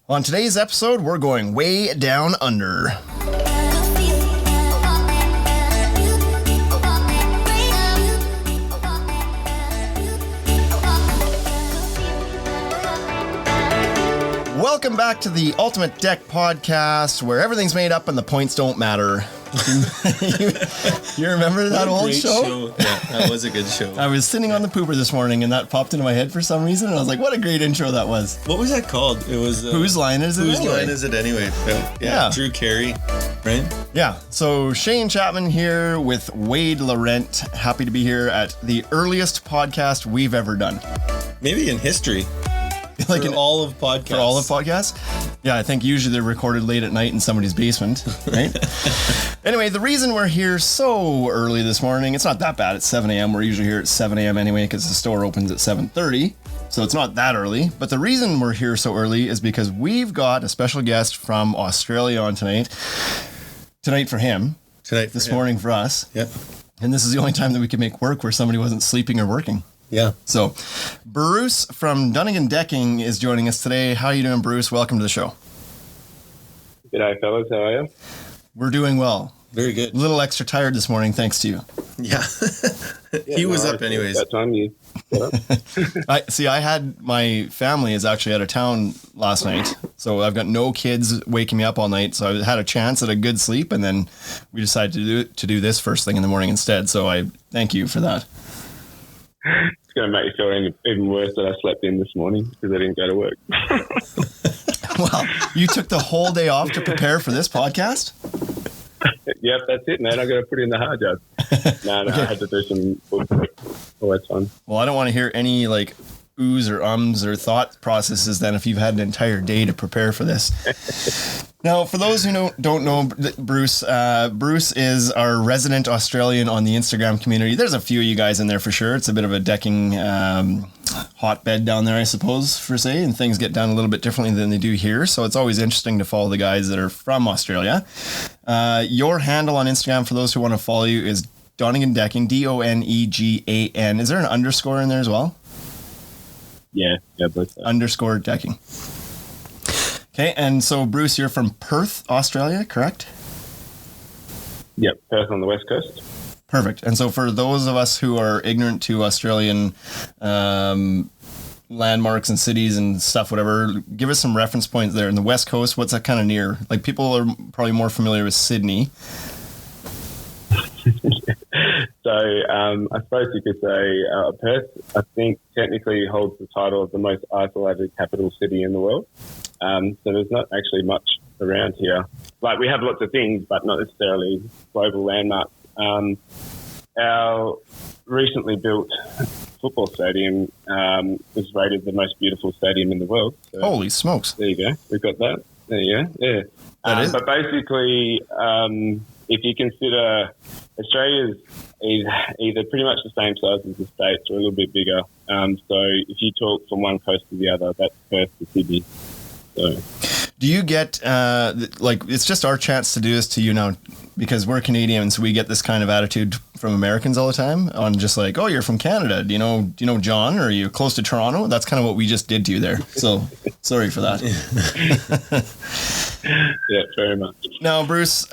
On today's episode, we're going way down under. Welcome back to the Ultimate Deck Podcast, where everything's made up and the points don't matter. you remember that old show? Yeah, that was a good show. I was sitting on the pooper this morning and that popped into my head for some reason, and I was like, what a great intro that was. What was that called? It was... Whose Line Is It Anyway? Whose Line Is It Anyway? Yeah. Drew Carey, right? Yeah, so Shane Chapman here with Wade Laurent. Happy to be here at the earliest podcast we've ever done. Maybe in history. Like for all of podcasts. For all of podcasts? Yeah, I think usually they're recorded late at night in somebody's basement, right? Anyway, the reason we're here so early this morning, it's not that bad. It's 7 a.m. We're usually here at 7 a.m. anyway because the store opens at 7:30. So it's not that early. But the reason we're here so early is because we've got a special guest from Australia on tonight. Tonight for him. This morning for us. Yep. And this is the only time that we can make work where somebody wasn't sleeping or working. Yeah. So, Bruce from Donegan Decking is joining us today. How are you doing, Bruce? Welcome to the show. G'day, fellas. How are you? We're doing well. Very good. A little extra tired this morning, thanks to you. Yeah. He was up anyways. That time you got up. I had my family is actually out of town last night, so I've got no kids waking me up all night. So I had a chance at a good sleep, and then we decided to do this first thing in the morning instead. So I thank you for that. It's going to make you feel even worse that I slept in this morning because I didn't go to work. Well, you took the whole day off to prepare for this podcast? Yep, that's it, man. I got to put in the hard job. No, okay. I had to do some work. Oh, that's fun. Well, I don't want to hear any like oohs or ums or thought processes then if you've had an entire day to prepare for this. Now, for those who don't know Bruce, Bruce is our resident Australian on the Instagram community. There's a few of you guys in there for sure. It's a bit of a decking hotbed down there, I suppose, for say, and things get done a little bit differently than they do here. So it's always interesting to follow the guys that are from Australia. Your handle on Instagram, for those who want to follow you, is Donegan Decking, Donegan. Is there an underscore in there as well? Yeah, both. Underscore decking. Okay, and so Bruce, you're from Perth, Australia, correct? Yep, Perth on the west coast. Perfect. And so for those of us who are ignorant to Australian landmarks and cities and stuff, whatever, give us some reference points there. In the west coast, what's that kind of near? Like, people are probably more familiar with Sydney. So I suppose you could say Perth, I think, technically holds the title of the most isolated capital city in the world. So there's not actually much around here. Like, we have lots of things, but not necessarily global landmarks. Our recently built football stadium was rated the most beautiful stadium in the world. So holy smokes. There you go. We've got that. There you go. Yeah. But basically, if you consider Australia is either pretty much the same size as the States or a little bit bigger. So if you talk from one coast to the other, that's Perth to Sydney. So, do you get it's just our chance to do this to you now because we're Canadians? We get this kind of attitude from Americans all the time on just like, oh, you're from Canada. Do you know John? Or are you close to Toronto? That's kind of what we just did to you there. So sorry for that. Yeah, very much. Now, Bruce,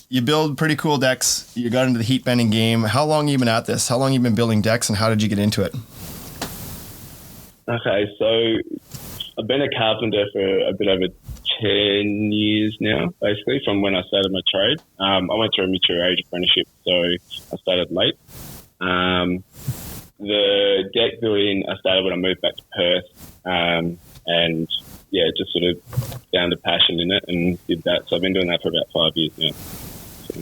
you build pretty cool decks. You got into the heat bending game. How long have you been at this? How long have you been building decks, and how did you get into it? Okay, so I've been a carpenter for a bit over 10 years now, basically, from when I started my trade. I went through a mature age apprenticeship, so I started late. The deck building, I started when I moved back to Perth, and yeah, just sort of found a passion in it and did that. So I've been doing that for about 5 years now. So.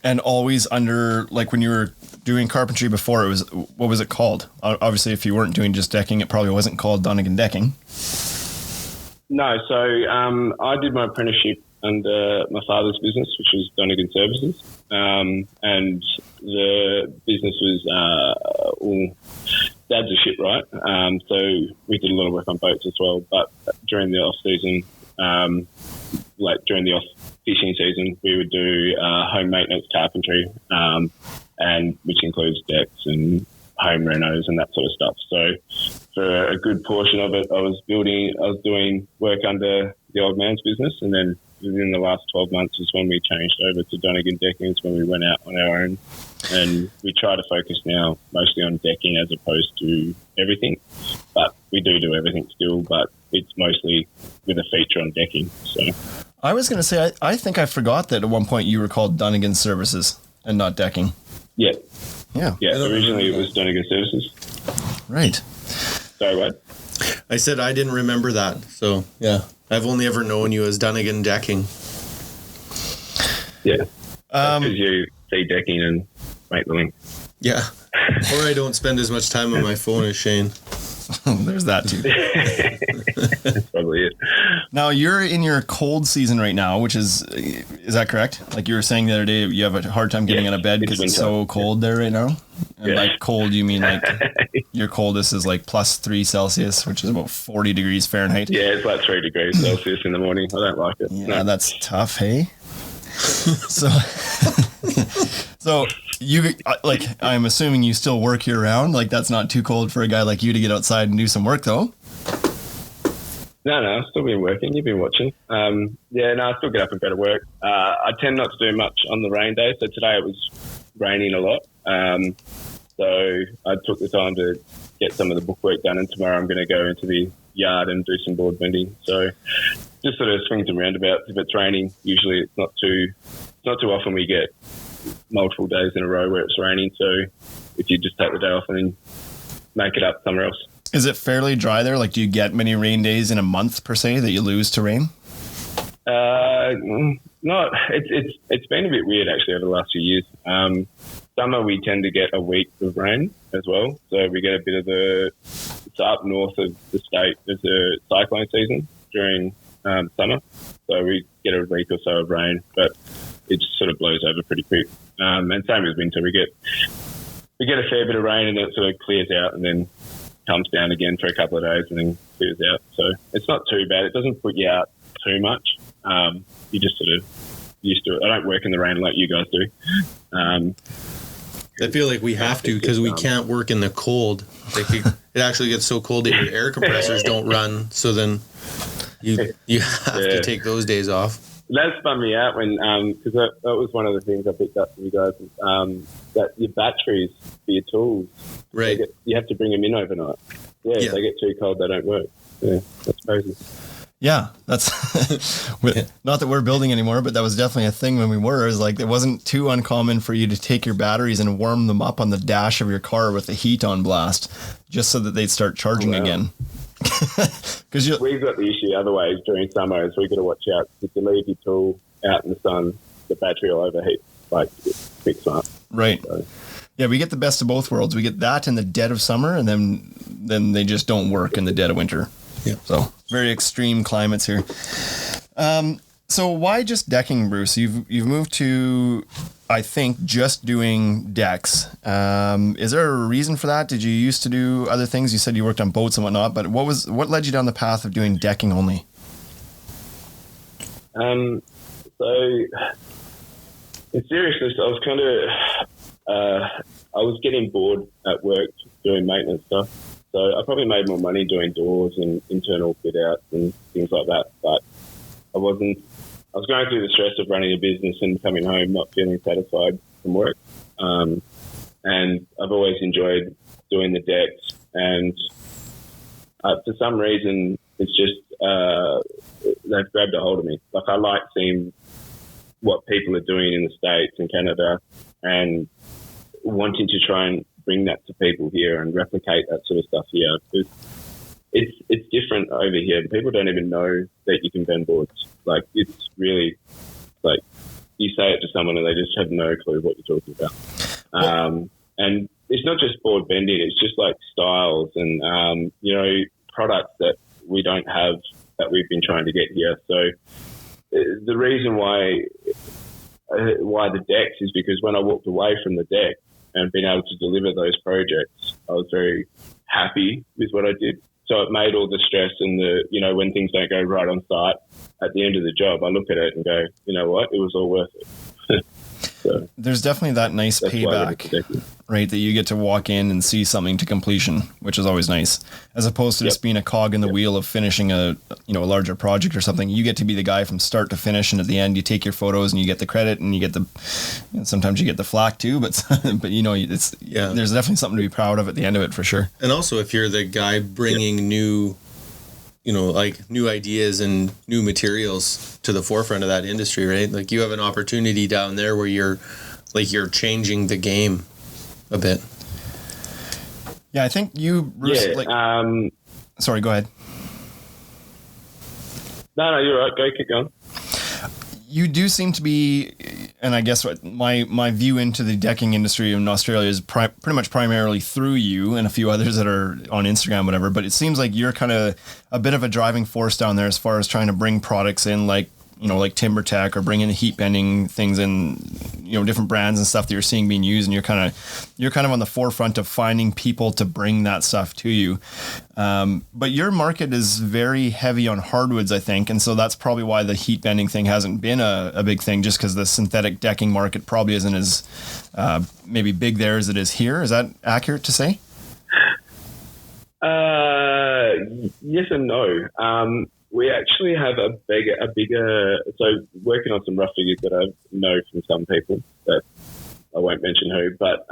And always under, like when you were doing carpentry before, what was it called? Obviously, if you weren't doing just decking, it probably wasn't called Donegan Decking. No, so I did my apprenticeship under my father's business, which was Donegan Services, and the business was all Dad's a shipwright, so we did a lot of work on boats as well. But during the off season, during the off fishing season, we would do home maintenance carpentry, and which includes decks and home renos and that sort of stuff. So for a good portion of it, I was doing work under the old man's business, and then within the last 12 months is when we changed over to Donegan Decking. It's when we went out on our own, and we try to focus now mostly on decking as opposed to everything. But we do everything still, but it's mostly with a feature on decking. So I was going to say, I think I forgot that at one point you were called Donegan Services and not Decking. Yeah. Yeah. Yeah. Originally it was Donegan Services. Right. Sorry, what? I said I didn't remember that. So, yeah. I've only ever known you as Donegan Decking. Yeah. Because you see decking and make the link. Yeah. Or I don't spend as much time on my phone as Shane. There's that too. That's probably it. Now you're in your cold season right now, which is that correct? Like you were saying the other day, you have a hard time getting out of bed because it's so cold there right now. And by cold, you mean like your coldest is like +3 Celsius, which is about 40 degrees Fahrenheit. Yeah, it's like 3 degrees Celsius in the morning. I don't like it. Yeah, that's tough, hey? So you like, I'm assuming you still work year round. Like that's not too cold for a guy like you to get outside and do some work, though. No, I've still been working. You've been watching. I still get up and go to work. I tend not to do much on the rain day. So today it was raining a lot. So I took the time to get some of the bookwork done, and tomorrow I'm going to go into the yard and do some board bending. So just sort of swings and roundabouts. If it's raining, usually it's not too often we get multiple days in a row where it's raining. So if you just take the day off and then make it up somewhere else. Is it fairly dry there? Like, do you get many rain days in a month per se that you lose to rain? No, it's been a bit weird actually over the last few years. Summer we tend to get a week of rain as well, so we get a bit of it's up north of the state. There's a cyclone season during summer, so we get a week or so of rain, but it sort of blows over pretty quick. And same with winter, we get a fair bit of rain and then it sort of clears out and then comes down again for a couple of days and then clears out. So it's not too bad. It doesn't put you out too much. You just sort of used to it. I don't work in the rain like you guys do. I feel like we have to because we can't work in the cold. Like it actually gets so cold that your air compressors don't run. So then you have to take those days off. That spun me out when because that was one of the things I picked up from you guys that your batteries for your tools, right? You have to bring them in overnight. Yeah, if they get too cold, they don't work. Yeah, that's crazy. Yeah, that's not that we're building anymore, but that was definitely a thing when we were. Is like it wasn't too uncommon for you to take your batteries and warm them up on the dash of your car with the heat on blast, just so that they'd start charging again. Because we've got the issue otherwise during summer is we've got to watch out. If you leave your tool out in the sun, the battery will overheat like quick smart. Right. So. Yeah, we get the best of both worlds. We get that in the dead of summer, and then they just don't work in the dead of winter. Yeah. So very extreme climates here. So why just decking, Bruce? You've moved to, I think, just doing decks. Is there a reason for that? Did you used to do other things? You said you worked on boats and whatnot, but what led you down the path of doing decking only? So in seriousness, I was kind of I was getting bored at work doing maintenance stuff. So I probably made more money doing doors and internal fit outs and things like that. But I was going through the stress of running a business and coming home not feeling satisfied from work. And I've always enjoyed doing the decks. And for some reason, it's just they've grabbed a hold of me. Like I like seeing what people are doing in the States and Canada and wanting to try and bring that to people here and replicate that sort of stuff here. It's different over here. People don't even know that you can bend boards. Like it's really like you say it to someone and they just have no clue what you're talking about. And it's not just board bending. It's just like styles and products that we don't have that we've been trying to get here. So the reason why the decks is because when I walked away from the deck and being able to deliver those projects, I was very happy with what I did. So it made all the stress and when things don't go right on site, at the end of the job, I look at it and go, you know what, it was all worth it. So there's definitely that nice payback, right? That you get to walk in and see something to completion, which is always nice, as opposed to just being a cog in the wheel of finishing a larger project or something. You get to be the guy from start to finish, and at the end you take your photos and you get the credit, and you get sometimes you get the flack too, but there's definitely something to be proud of at the end of it, for sure. And also, if you're the guy bringing new ideas and new materials to the forefront of that industry, right? Like, you have an opportunity down there where you're changing the game a bit. Yeah, I think you, Bruce, sorry, go ahead. No, you're right. Go, keep going. You do seem to be, and I guess what my view into the decking industry in Australia is pretty much primarily through you and a few others that are on Instagram, whatever. But it seems like you're kind of a bit of a driving force down there as far as trying to bring products in, like Timber Tech, or bring in the heat bending things and different brands and stuff that you're seeing being used, and you're kind of on the forefront of finding people to bring that stuff to you. But your market is very heavy on hardwoods, I think, and so that's probably why the heat bending thing hasn't been a big thing, just because the synthetic decking market probably isn't as maybe big there as it is here. Is that accurate to say? Yes and no. We actually have a bigger, so working on some rough figures that I know from some people that I won't mention who, but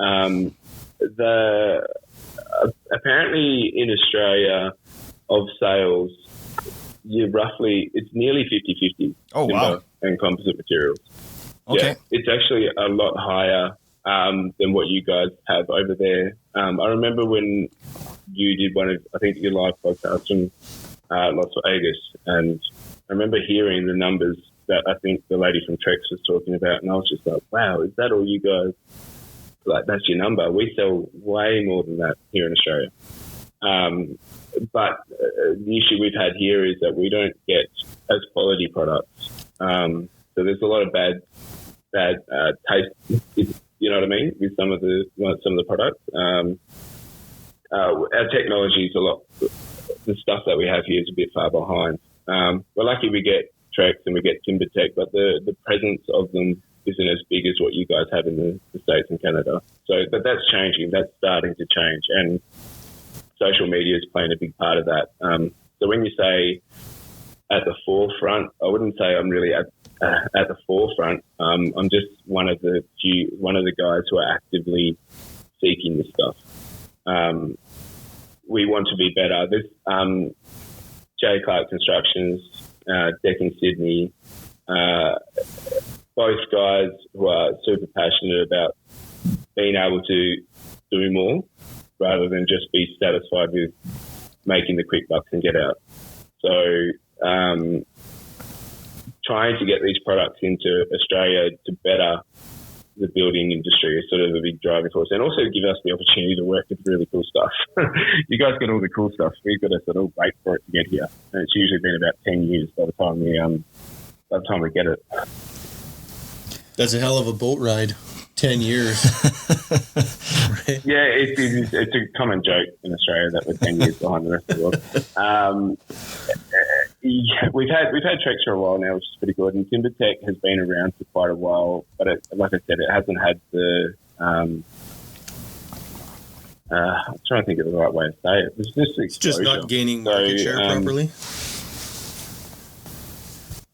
apparently in Australia of sales, it's nearly 50-50. Oh, wow. And composite materials. Okay. Yeah, it's actually a lot higher than what you guys have over there. I remember when you did I think your live podcast from Las Vegas, and I remember hearing the numbers that I think the lady from Trex was talking about, and I was just like, wow, is that all you guys, like, that's your number? We sell way more than that here in Australia. But the issue we've had here is that we don't get as quality products. So there's a lot of bad taste, you know what I mean, with some of the products. Our technology is the stuff that we have here is a bit far behind. We're lucky we get Trex and we get Timber Tech, but the presence of them isn't as big as what you guys have in the States and Canada. So, but that's changing. That's starting to change, and social media is playing a big part of that. So when you say at the forefront, I wouldn't say I'm really at the forefront. I'm just one of the guys who are actively seeking this stuff. We want to be better. There's J. Clark Constructions, Decking Sydney, both guys who are super passionate about being able to do more rather than just be satisfied with making the quick bucks and get out. So trying to get these products into Australia to better the building industry is sort of a big driving force, and also give us the opportunity to work with really cool stuff. You guys get all the cool stuff. We've got to sort of wait for it to get here, and it's usually been about 10 years by the time we get it. That's a hell of a boat ride. 10 years. Right? Yeah, it's a common joke in Australia that we're 10 years behind the rest of the world. We've had Trex for a while now, which is pretty good, and Timber Tech has been around for quite a while, but like I said, it hasn't had the I'm trying to think of the right way to say it. It's just not gaining market share properly.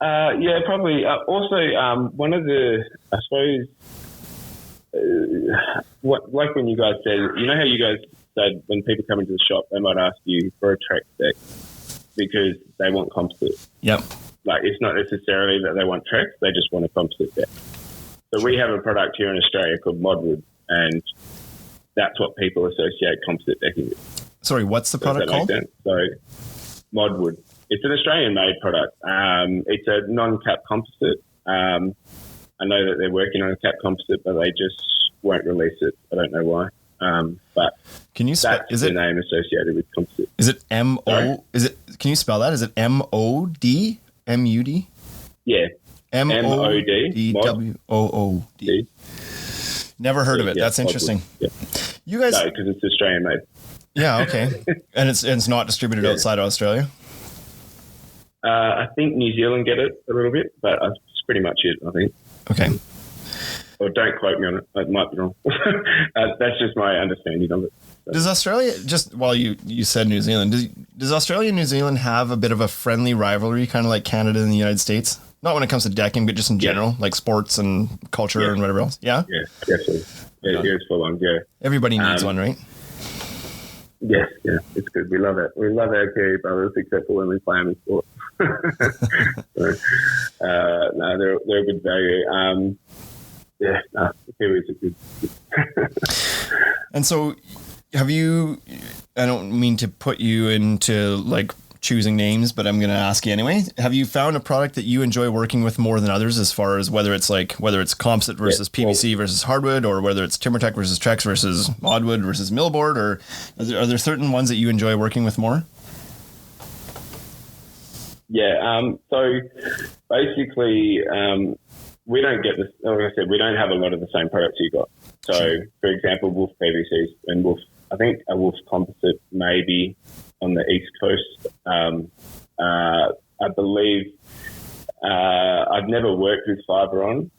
Yeah, probably. Also, one of the, I suppose, like when you guys said, you know how you guys said when people come into the shop, they might ask you for a Trex deck because they want composite. Yep. Like, it's not necessarily that they want Trex, they just want a composite deck. So we have a product here in Australia called Modwood, and that's what people associate composite decking with. Sorry, what's the product called? So Modwood. It's an Australian-made product. It's a non-cap composite. I know that they're working on a cap composite, but they just won't release it. I don't know why. But can you that's the name associated with composite. Is it M-O? Is it? Can you spell that? Is it M-O-D? M-U-D? Yeah. M-O-D W-O-O-D. Never heard of it. That's interesting. Yeah. You guys? No, because it's Australian-made. Yeah, okay. And it's not distributed outside of Australia? I think New Zealand get it a little bit, but that's pretty much it, I think. Okay. or don't quote me on it. I might be wrong. That's just my understanding of it. So. Does Australia, just while you said New Zealand, does Australia and New Zealand have a bit of a friendly rivalry, kind of like Canada and the United States? Not when it comes to decking, but just in general, like sports and culture and whatever else. Yeah? Yeah, definitely. Yeah, it's full on, yeah. Everybody needs one, right? Yes, yeah, it's good. We love it. We love our Kiwi brothers, except for when we play them in sport. So, no, they're a good value. Yeah, no, the Kiwis are good. And so, have you? I don't mean to put you into like choosing names, but I'm going to ask you anyway. Have you found a product that you enjoy working with more than others, as far as whether it's composite versus PVC versus hardwood, or whether it's TimberTech versus Trex versus Modwood versus Millboard, or are there certain ones that you enjoy working with more? Yeah. So basically, we don't get this. Like I said, we don't have a lot of the same products you got. So, for example, Wolf PVCs and Wolf. I think a Wolf composite maybe on the East Coast. I believe I've never worked with Fiberon,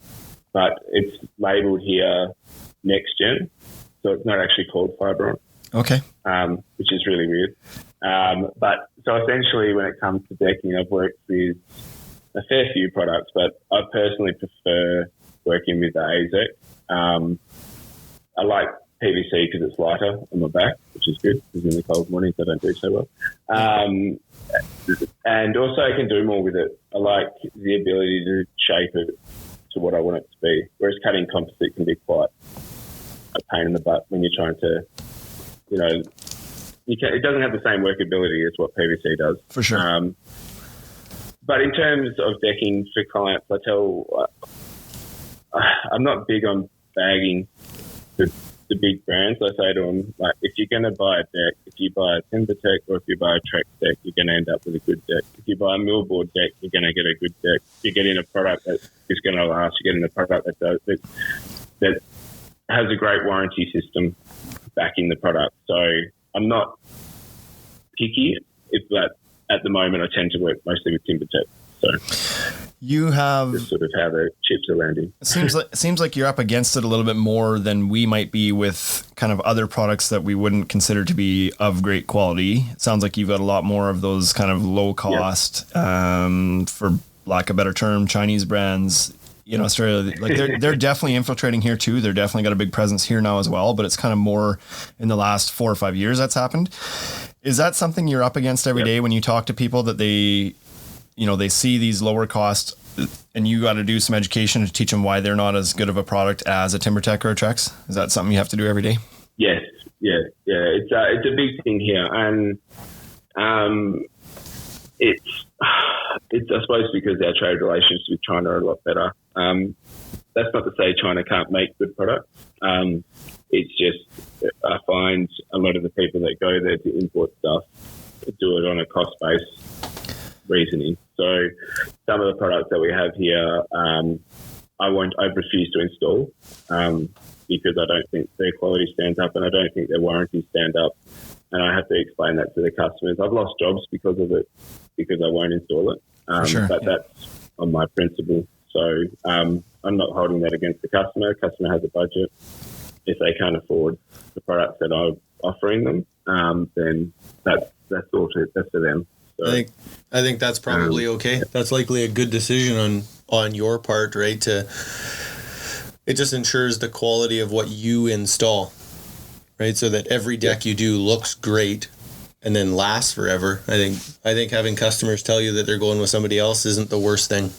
but it's labelled here Next Gen, so it's not actually called Fiberon. Okay. Which is really weird. But so essentially, when it comes to decking, I've worked with a fair few products, but I personally prefer working with the AZEC. I like PVC because it's lighter on my back, which is good because in the cold mornings I don't do so well. And also I can do more with it. I like the ability to shape it to what I want it to be, whereas cutting composite can be quite a pain in the butt when you're trying to, it doesn't have the same workability as what PVC does. For sure. But in terms of decking for clients, I'm not big on bagging the big brands. I say to them, like, if you're going to buy a deck, if you buy a TimberTech or if you buy a Trex deck, you're going to end up with a good deck. If you buy a Millboard deck, you're going to get a good deck. You're getting a product that is going to last. You're getting a product that has a great warranty system backing the product. So I'm not picky, but at the moment I tend to work mostly with TimberTech. So you have just sort of how the chips are landing. It seems like you're up against it a little bit more than we might be with kind of other products that we wouldn't consider to be of great quality. It sounds like you've got a lot more of those kind of low cost, for lack of a better term, Chinese brands in Australia. Like they're definitely infiltrating here too. They're definitely got a big presence here now as well, but it's kind of more in the last 4 or 5 years that's happened. Is that something you're up against every day when you talk to people, that they see these lower cost, and you got to do some education to teach them why they're not as good of a product as a TimberTech or a Trex? Is that something you have to do every day? Yes. Yeah. It's a big thing here. And it's I suppose because our trade relations with China are a lot better. That's not to say China can't make good products. It's just I find a lot of the people that go there to import stuff do it on a cost-based reasoning. So some of the products that we have here, I refuse to install because I don't think their quality stands up and I don't think their warranties stand up. And I have to explain that to the customers. I've lost jobs because of it, because I won't install it. But that's on my principle. So I'm not holding that against the customer. The customer has a budget. If they can't afford the products that I'm offering them, then that's for them. So, I think that's probably okay. That's likely a good decision on your part, right? It just ensures the quality of what you install, right? So that every deck you do looks great and then lasts forever. I think having customers tell you that they're going with somebody else isn't the worst thing.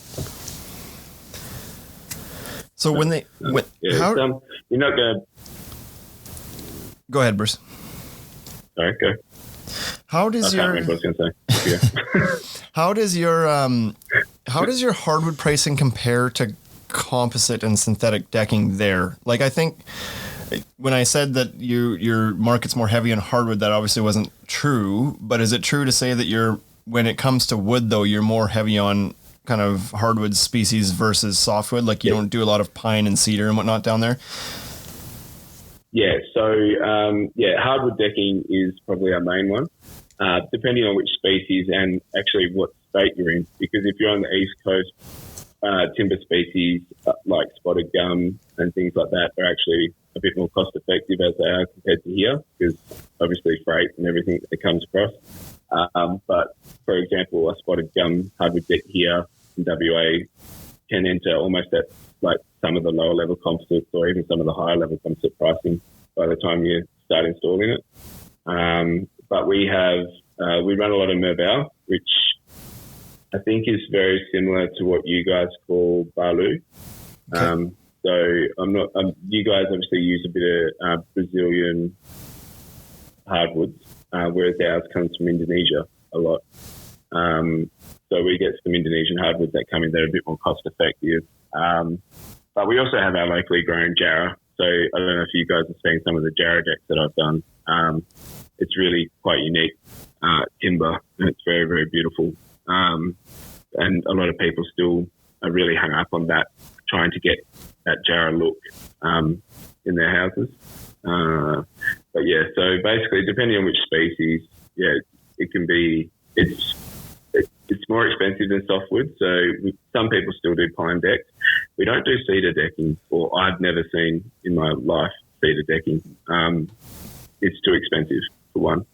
So when you're not going to go ahead, Bruce. Sorry, go. How does your how does your hardwood pricing compare to composite and synthetic decking there? Like, I think when I said that your market's more heavy on hardwood, that obviously wasn't true. But is it true to say that when it comes to wood though, you're more heavy on kind of hardwood species versus softwood? Like you don't do a lot of pine and cedar and whatnot down there? Yeah, so hardwood decking is probably our main one, depending on which species and actually what state you're in. Because if you're on the East Coast, timber species like spotted gum and things like that are actually a bit more cost effective as they are compared to here, because obviously freight and everything that comes across. But for example, a spotted gum hardwood deck here in WA can enter almost at like some of the lower level composites or even some of the higher level composite pricing by the time you start installing it. But we run a lot of Merval, which I think is very similar to what you guys call Balu. Okay. So you guys obviously use a bit of Brazilian hardwoods, whereas ours comes from Indonesia a lot. So we get some Indonesian hardwoods that come in that are a bit more cost effective. But we also have our locally grown Jarrah. So I don't know if you guys have seen some of the Jarrah decks that I've done. It's really quite unique timber, and it's very, very beautiful. And a lot of people still are really hung up on that, trying to get that Jarrah look in their houses. But yeah, so basically, depending on which species, it can be, it's more expensive than softwood. So some people still do pine decks. We don't do cedar decking, or I've never seen in my life cedar decking. It's too expensive for one.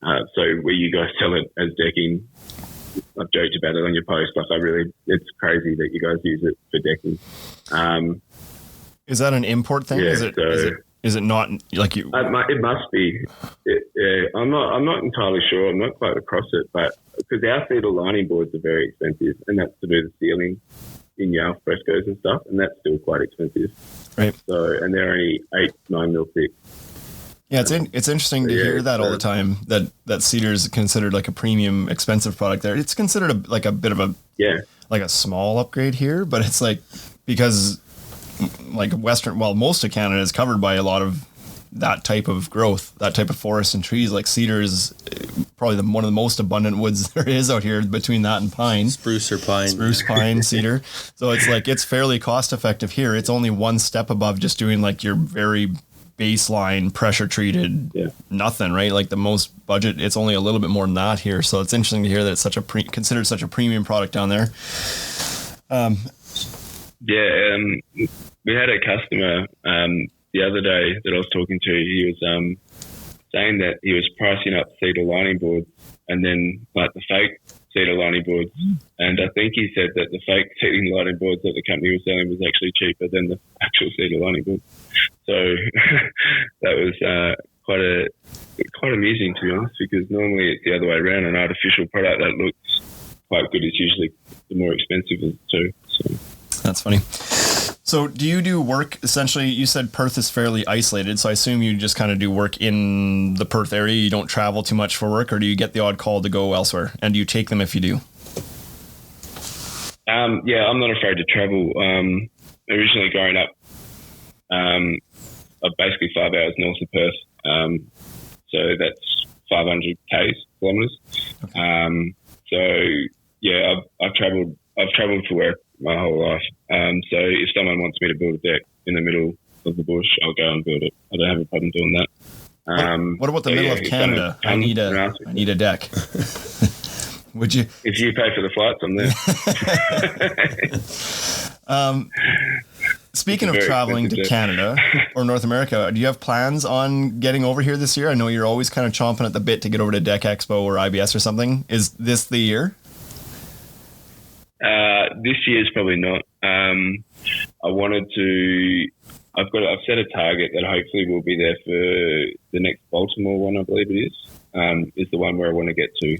So where you guys sell it as decking, I've joked about it on your post. It's crazy that you guys use it for decking. Is that an import thing? Yeah, is it not like you? It must be. I'm not entirely sure. I'm not quite across it, but because our cedar lining boards are very expensive, and that's to do the ceiling in your frescoes and stuff, and that's still quite expensive. Right. So, and they're only 8-9 mil thick. Yeah, it's interesting to hear that all the time, that cedar is considered like a premium, expensive product there. It's considered a bit of a like a small upgrade here, but it's like, because like most of Canada is covered by a lot of that type of growth, that type of forest and trees. Like cedar is probably one of the most abundant woods there is out here, between that and pine. Spruce, pine, cedar. So it's like, it's fairly cost effective here. It's only one step above just doing like your very baseline pressure treated nothing, right? Like the most budget, it's only a little bit more than that here. So it's interesting to hear that it's considered such a premium product down there. We had a customer the other day that I was talking to. He was saying that he was pricing up cedar lining boards, and then like the fake cedar lining boards, and I think he said that the fake cedar lining boards that the company was selling was actually cheaper than the actual cedar lining board. So that was quite amusing, to be honest, because normally it's the other way around. An artificial product that looks quite good is usually the more expensive too. So that's funny. So do you do work, essentially, you said Perth is fairly isolated, so I assume you just kind of do work in the Perth area, you don't travel too much for work, or do you get the odd call to go elsewhere? And do you take them if you do? I'm not afraid to travel. Originally growing up, I'm basically 5 hours north of Perth, so that's 500 kilometres. Okay. I've travelled for work my whole life. So if someone wants me to build a deck in the middle of the bush, I'll go and build it. I don't have a problem doing that. What about the middle of Canada? I need a deck. Would you? If you pay for the flights, I'm there. Speaking of traveling to Canada or North America, do you have plans on getting over here this year? I know you're always kind of chomping at the bit to get over to Deck Expo or IBS or something. Is this the year? This year is probably not. I've set a target that hopefully will be there for the next Baltimore one, I believe it is the one where I want to get to.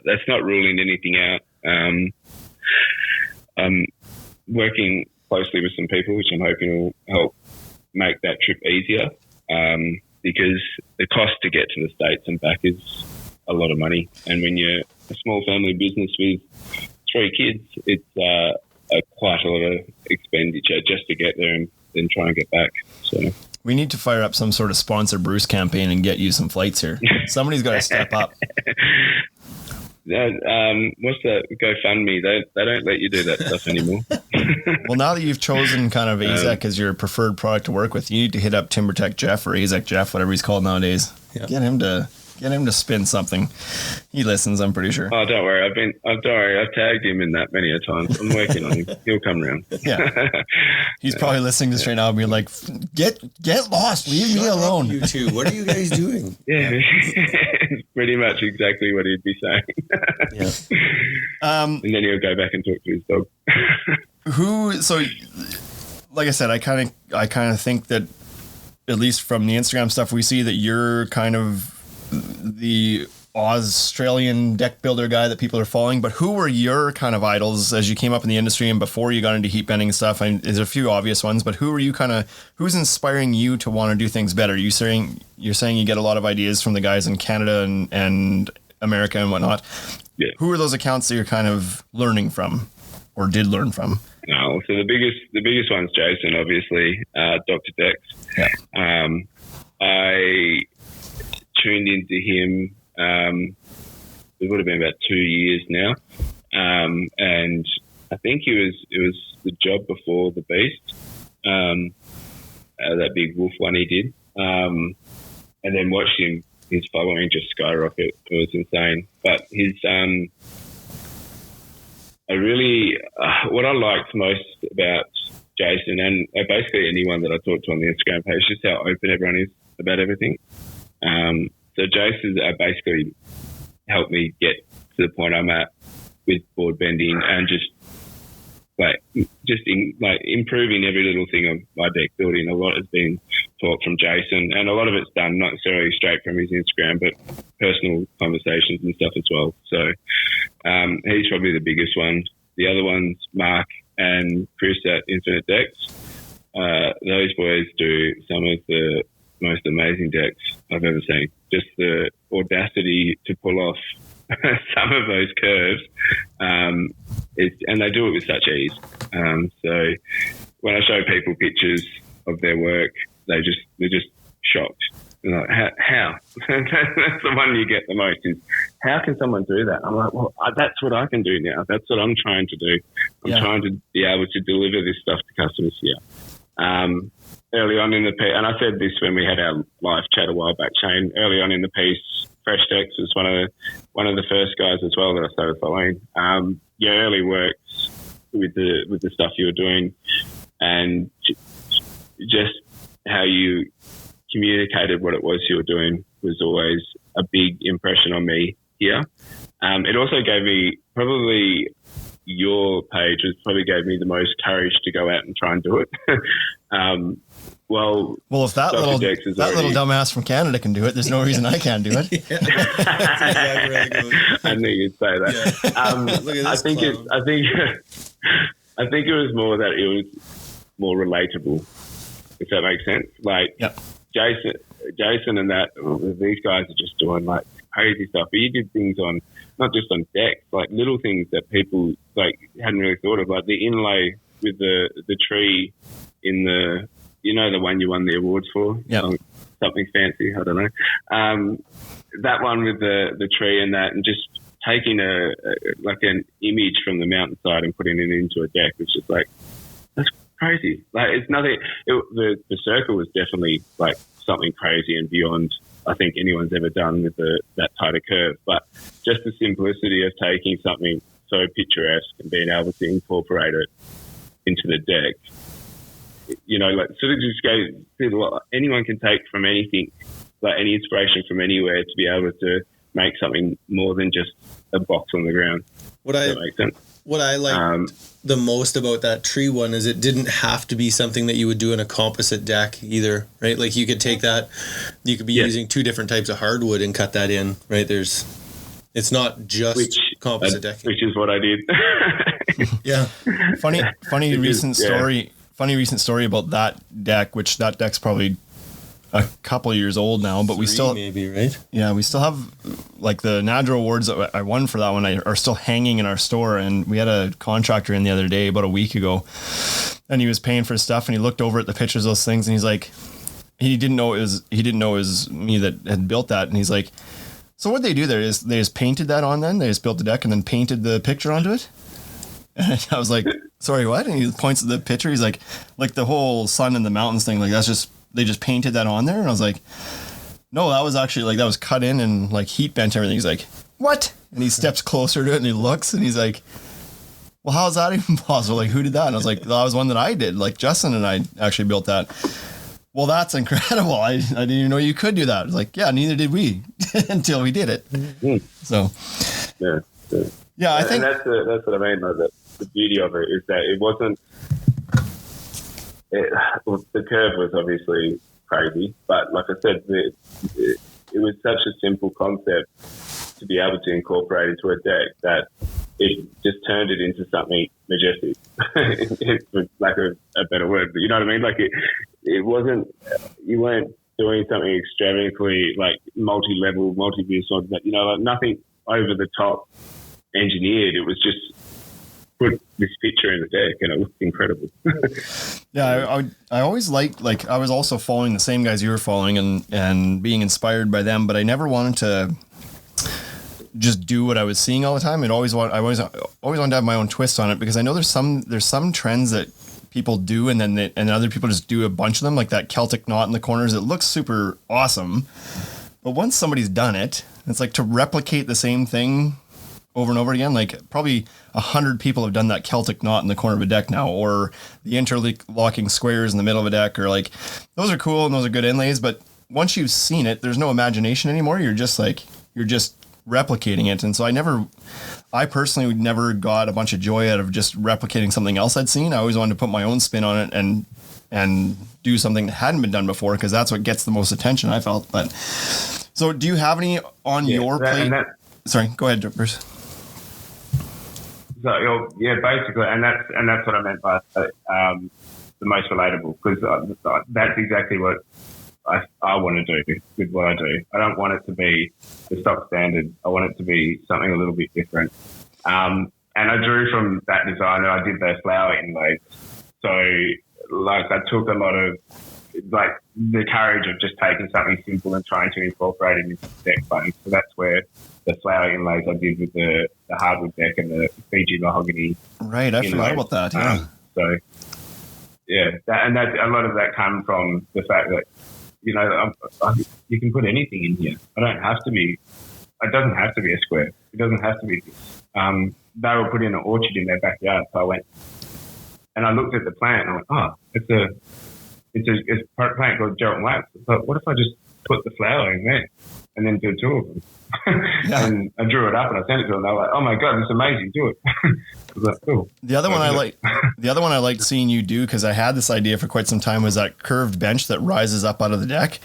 That's not ruling anything out. I'm working closely with some people, which I'm hoping will help make that trip easier, because the cost to get to the States and back is a lot of money. And when you're a small family business with 3 kids, it's quite a lot of expenditure just to get there and then try and get back. So we need to fire up some sort of sponsor Bruce campaign and get you some flights here. Somebody's got to step up. What's that? GoFundMe. They don't let you do that stuff anymore. Well, now that you've chosen kind of AZEK as your preferred product to work with, you need to hit up TimberTech Jeff or AZEK Jeff, whatever he's called nowadays. Yep. Get him to Get him to spin something. He listens, I'm pretty sure. Oh, don't worry. I've tagged him in that many a times. I'm working on him. He'll come around. Yeah. He's probably listening to this right now and being like, get lost. Leave me alone. You two. What are you guys doing? Yeah. Pretty much exactly what he'd be saying. Yeah. And then he'll go back and talk to his dog. So like I said, I kind of think that, at least from the Instagram stuff, we see that you're kind of the Australian deck builder guy that people are following. But who were your kind of idols as you came up in the industry and before you got into heat bending and stuff? There's a few obvious ones, but who's inspiring you to want to do things better? You're saying you get a lot of ideas from the guys in Canada and America and whatnot. Yeah. Who are those accounts that you're kind of learning from or did learn from? No, so the biggest one's Jason, obviously, Dr. Dex. Yeah. I tuned into him. It would have been about 2 years now, and I think it was the job before the Beast, that big wolf one he did, and then watched his following just skyrocket. It was insane. But his what I liked most about Jason and basically anyone that I talked to on the Instagram page, just how open everyone is about everything. So Jason basically helped me get to the point I'm at with board bending and just improving every little thing of my deck building. A lot has been taught from Jason, and a lot of it's done not necessarily straight from his Instagram, but personal conversations and stuff as well. So he's probably the biggest one. The other one's Mark and Chris at Infinite Decks. Those boys do some of the most amazing decks I've ever seen. Just the audacity to pull off some of those curves, and they do it with such ease. So when I show people pictures of their work, they're just shocked. They're like, how? That's the one you get the most is, how can someone do that? I'm like, well, that's what I can do now. That's what I'm trying to do. I'm trying to be able to deliver this stuff to customers here. Early on in the piece, and I said this when we had our live chat a while back, Shane, early on in the piece, Fresh Decks was one of the first guys as well that I started following. Your early works with the stuff you were doing, and just how you communicated what it was you were doing was always a big impression on me here. It also gave me, probably your page probably gave me the most courage to go out and try and do it. Well, if that little dumbass from Canada can do it, there's no reason I can't do it. I knew you'd say that. Yeah. I think it was more that it was more relatable, if that makes sense. Like, yep. Jason and these guys are just doing like crazy stuff. But you did things on, not just on decks, like little things that people like hadn't really thought of, like the inlay with the tree in the, the one you won the awards for. Yeah. Something fancy, I don't know. That one with the tree and that, and just taking an image from the mountainside and putting it into a deck. It's just like, that's crazy. Like, it's nothing. The circle was definitely like something crazy and beyond I think anyone's ever done with that tighter curve. But just the simplicity of taking something so picturesque and being able to incorporate it into the deck, like sort of just go, anyone can take from anything, like any inspiration from anywhere to be able to make something more than just a box on the ground. Does that make sense? What I liked the most about that tree one is it didn't have to be something that you would do in a composite deck either, right? Like you could take that, you could be using two different types of hardwood and cut that in, right? It's not just composite decking. Which is what I did. Yeah. Funny recent story about that deck, which that deck's probably a couple of years old now, but we still maybe, right? Yeah, we still have like the Nadra awards that I won for that one are still hanging in our store. And we had a contractor in the other day, about a week ago, and he was paying for stuff, and he looked over at the pictures of those things, and he's like, he didn't know it was me that had built that, and he's like, so what they do there is they just painted that on, then they just built the deck and then painted the picture onto it. And I was like, sorry, what? And he points at the picture. He's like the whole sun and the mountains thing, like they just painted that on there. And I was like, No, that was actually like, that was cut in and like heat bent everything. He's like, what? And he steps closer to it and he looks and he's like, well, how is that even possible? Like, who did that? And I was like, that was one that I did. Like, Justin and I actually built that. Well, that's incredible. I didn't even know you could do that. I was like, yeah, neither did we until we did it. So, yeah, I think and that's what I mean. Like, the beauty of it is that it wasn't. The curve was obviously crazy, but like I said, it was such a simple concept to be able to incorporate into a deck that it just turned it into something majestic, for lack of a better word. But you know what I mean? Like it wasn't. You weren't doing something extravagantly like multi-level, multi-view sort of, you know, like nothing over the top engineered. It was just put this picture in the deck and it looked incredible. Yeah, I always liked, like, I was also following the same guys you were following and being inspired by them, but I never wanted to just do what I was seeing all the time. I always wanted to have my own twist on it, because I know there's some trends that people do and then and other people just do a bunch of them, like that Celtic knot in the corners. It looks super awesome, but once somebody's done it, it's like to replicate the same thing over and over again. Like probably 100 people have done that Celtic knot in the corner of a deck now, or the interlocking squares in the middle of a deck, or like, those are cool and those are good inlays, but once you've seen it, there's no imagination anymore. You're just replicating it. And so I personally never got a bunch of joy out of just replicating something else I'd seen. I always wanted to put my own spin on it and do something that hadn't been done before, because that's what gets the most attention, I felt. But so do you have any on your plate? Sorry, go ahead, Bruce. So yeah, basically, and that's what I meant by the most relatable, because that's exactly what I want to do with what I do. I don't want it to be the stock standard. I want it to be something a little bit different. And I drew from that designer. I did those flower inlays. So like I took a lot of like the courage of just taking something simple and trying to incorporate it into the deck frame. So that's where the flower inlays I did with the hardwood deck and the Fiji mahogany. Right, I forgot about that. Yeah. So yeah, that a lot of that comes from the fact that, you know, you can put anything in here. It doesn't have to be a square. It doesn't have to be this. They were putting an orchard in their backyard, so I went and I looked at the plant and I went, oh, it's a plant called Gerald Wax. But what if I just put the flower in there and then do two of them? Yeah. And I drew it up and I sent it to them. They were like, "Oh my god, it's amazing! Do it!" I was like, "Cool." The other one I liked seeing you do, because I had this idea for quite some time, was that curved bench that rises up out of the deck.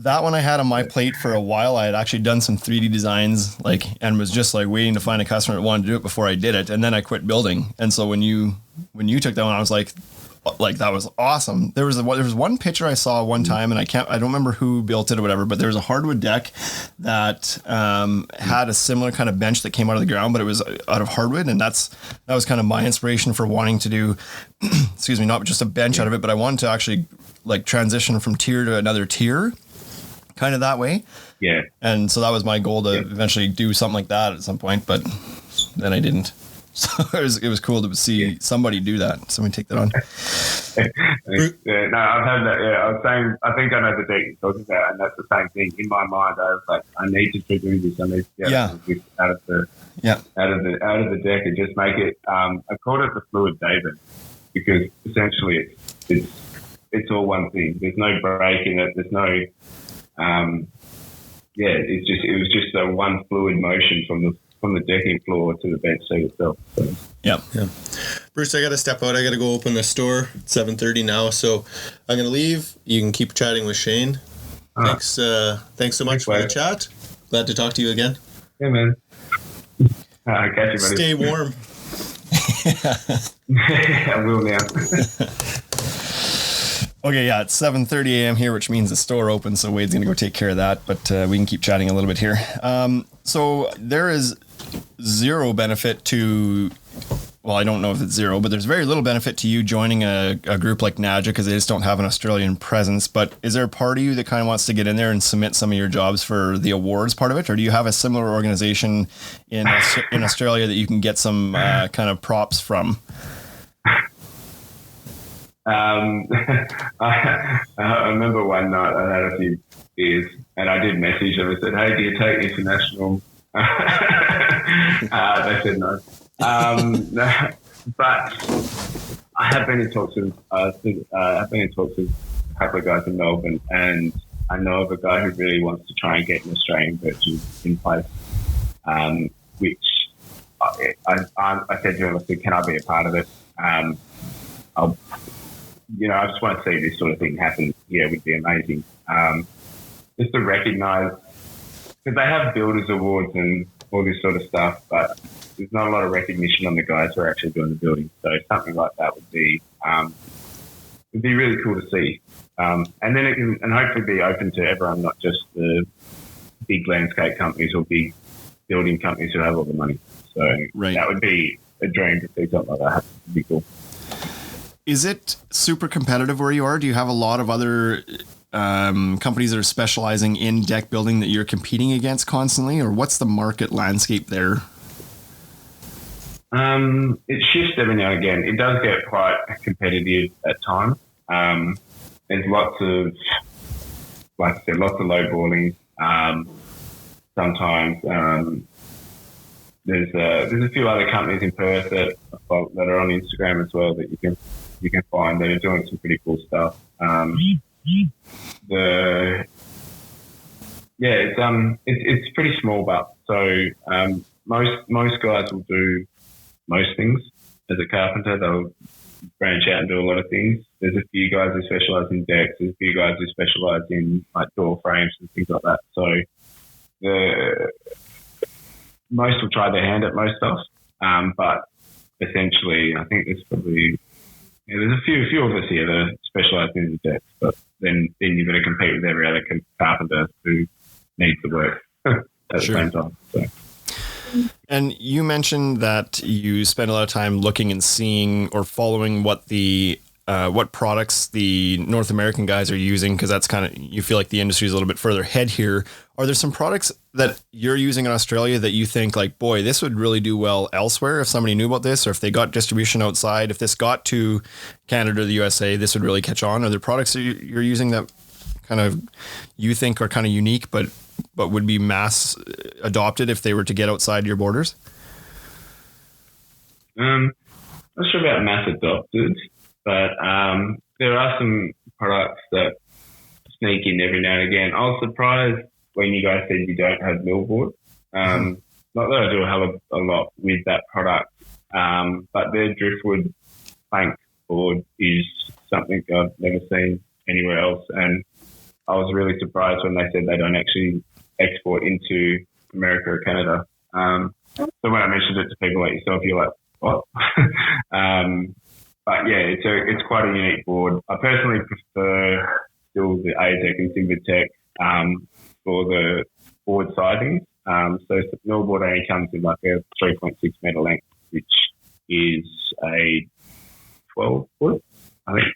That one I had on my plate for a while. I had actually done some 3D designs, and was just waiting to find a customer that wanted to do it before I did it. And then I quit building. And so when you took that one, I was like that was awesome. There was one picture I saw one time, and I don't remember who built it or whatever, but there was a hardwood deck that had a similar kind of bench that came out of the ground, but it was out of hardwood. And that was kind of my inspiration for wanting to do, excuse me, not just a bench out of it, but I wanted to actually transition from tier to another tier, kind of that way. Yeah. And so that was my goal, to eventually do something like that at some point, but then I didn't. So it was cool to see somebody do that. Somebody take that on. Yeah, no, I've had that. Yeah, I was saying, I think I know the deck you're talking about, and that's the same thing in my mind. I was like, I need to do this. I need to get this out of the deck and just make it. I called it the Fluid David, because essentially it's all one thing. There's no break in it. There's no. It was just a one fluid motion from the decking floor to the bench seat itself. So. Yeah. Bruce, I got to step out. I got to go open the store. It's 7:30 now, so I'm going to leave. You can keep chatting with Shane. Thanks so much for the chat. Glad to talk to you again. Yeah, man. Catch you, buddy. Stay warm. I will now. Okay, yeah, it's 7:30 a.m. here, which means the store opens, so Wade's going to go take care of that, but we can keep chatting a little bit here. So there is zero benefit to, well, I don't know if it's zero, but there's very little benefit to you joining a group like NAJA, because they just don't have an Australian presence. But is there a part of you that kind of wants to get in there and submit some of your jobs for the awards part of it? Or do you have a similar organization in Australia that you can get some kind of props from? I remember one night I had a few beers. And I did message them and said, hey, do you take international? They said no. But I have been in talks with a couple of guys in Melbourne, and I know of a guy who really wants to try and get an Australian version in place, which I said to him, I said, can I be a part of it? I just want to see this sort of thing happen. Yeah, it would be amazing. Just to recognise, because they have builders awards and all this sort of stuff, but there's not a lot of recognition on the guys who are actually doing the building. So something like that would be really cool to see. And then it can, and hopefully be open to everyone, not just the big landscape companies or big building companies who have all the money. So That would be a dream to see something like that. It'd be cool. Is it super competitive where you are? Do you have a lot of other companies that are specializing in deck building that you're competing against constantly, or what's the market landscape there? It shifts every now and again. It does get quite competitive at times. There's lots of, like I said, lots of low balling. Sometimes there's a few other companies in Perth that are on Instagram as well that you can find that are doing some pretty cool stuff. It's pretty small, but so most guys will do most things as a carpenter. They'll branch out and do a lot of things. There's a few guys who specialise in decks. There's a few guys who specialise in like door frames and things like that. So most will try their hand at most stuff, but essentially, I think there's probably there's a few of us here that are specialised in the decks, but then you've got to compete with every other carpenter who needs the work at the same time. So. And you mentioned that you spend a lot of time looking and seeing or following what products the North American guys are using, because that's kind of, you feel like the industry is a little bit further ahead here. Are there some products that you're using in Australia that you think like, boy, this would really do well elsewhere if somebody knew about this, or if they got distribution outside, if this got to Canada or the USA, this would really catch on? Are there products that you're using that kind of you think are kind of unique, but would be mass adopted if they were to get outside your borders? Not sure about mass adopted, but there are some products that sneak in every now and again. I was surprised when you guys said you don't have millboard. Not that I do a hell of a lot with that product, but their driftwood plank board is something I've never seen anywhere else, and I was really surprised when they said they don't actually export into America or Canada. So when I mentioned it to people like yourself, you're like, what? But yeah, it's quite a unique board. I personally prefer still the AZEK and Timbertech for the board sizing. So the millboard only comes in like a 3.6 metre length, which is a 12 foot, I think,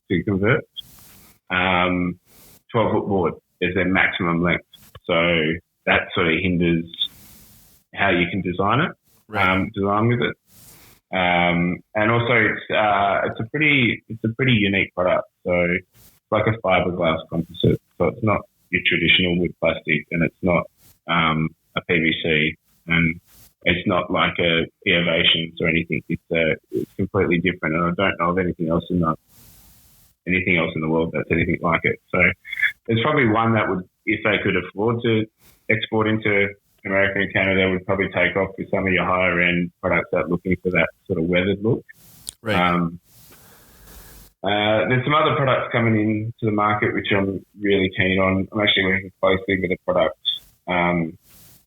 to convert. 12-foot board is their maximum length. So that sort of hinders how you can design it, design with it. And also it's a pretty unique product. So it's like a fiberglass composite. So it's not your traditional wood plastic, and it's not a PVC, and it's not like a Eovations or anything. It's completely different, and I don't know of anything else in the world that's anything like it. So there's probably one that would, if they could afford to export into America and Canada, would probably take off with some of your higher end products that are looking for that sort of weathered look. Right. There's some other products coming into the market which I'm really keen on. I'm actually working closely with a product